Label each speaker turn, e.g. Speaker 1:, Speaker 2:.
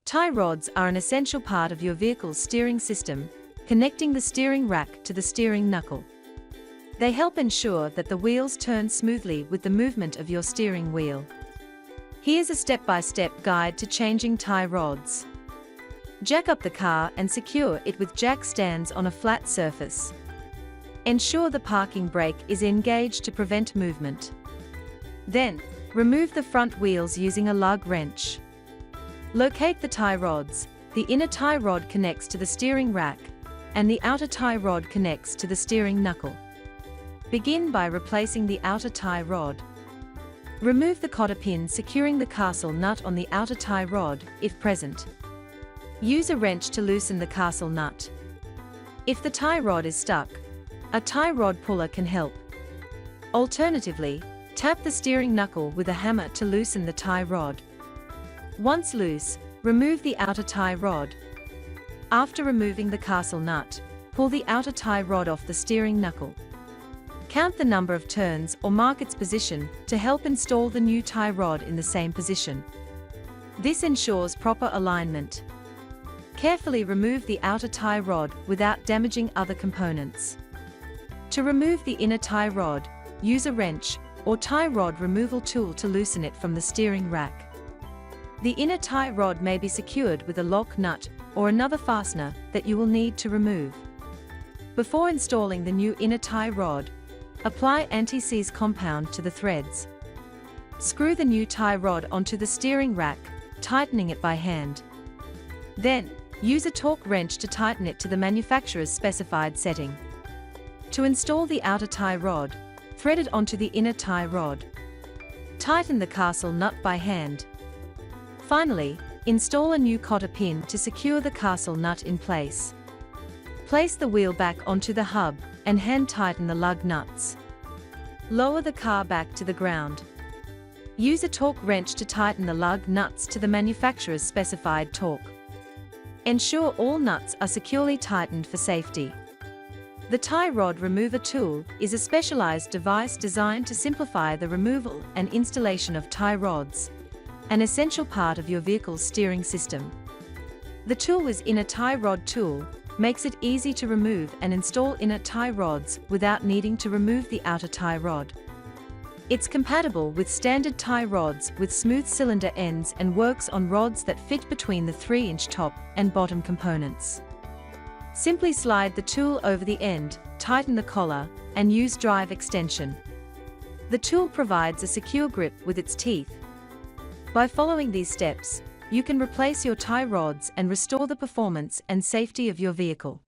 Speaker 1: Tie rods are an essential part of your vehicle's steering system, connecting the steering rack to the steering knuckle. They help ensure that the wheels turn smoothly with the movement of your steering wheel. Here's a step-by-step guide to changing tie rods. Jack up the car and secure it with jack stands on a flat surface. Ensure the parking brake is engaged to prevent movement. Then, remove the front wheels using a lug wrench. Locate the tie rods. The inner tie rod connects to the steering rack, and the outer tie rod connects to the steering knuckle. Begin by replacing the outer tie rod. Remove the cotter pin securing the castle nut on the outer tie rod, if present. Use a wrench to loosen the castle nut. If the tie rod is stuck, a tie rod puller can help. Alternatively, tap the steering knuckle with a hammer to loosen the tie rod. Once loose, remove the outer tie rod. After removing the castle nut, pull the outer tie rod off the steering knuckle. Count the number of turns or mark its position to help install the new tie rod in the same position. This ensures proper alignment. Carefully remove the outer tie rod without damaging other components. To remove the inner tie rod, use a wrench or tie rod removal tool to loosen it from the steering rack. The inner tie rod may be secured with a lock nut or another fastener that you will need to remove. Before installing the new inner tie rod, apply anti-seize compound to the threads. Screw the new tie rod onto the steering rack, tightening it by hand. Then, use a torque wrench to tighten it to the manufacturer's specified setting. To install the outer tie rod, thread it onto the inner tie rod. Tighten the castle nut by hand. Finally, install a new cotter pin to secure the castle nut in place. Place the wheel back onto the hub and hand tighten the lug nuts. Lower the car back to the ground. Use a torque wrench to tighten the lug nuts to the manufacturer's specified torque. Ensure all nuts are securely tightened for safety. The tie rod remover tool is a specialized device designed to simplify the removal and installation of tie rods, an essential part of your vehicle's steering system. The tool inner tie rod tool makes it easy to remove and install inner tie rods without needing to remove the outer tie rod. It's compatible with standard tie rods with smooth cylinder ends and works on rods that fit between the 3-inch top and bottom components. Simply slide the tool over the end, tighten the collar, and use drive extension. The tool provides a secure grip with its teeth. By following these steps, you can replace your tie rods and restore the performance and safety of your vehicle.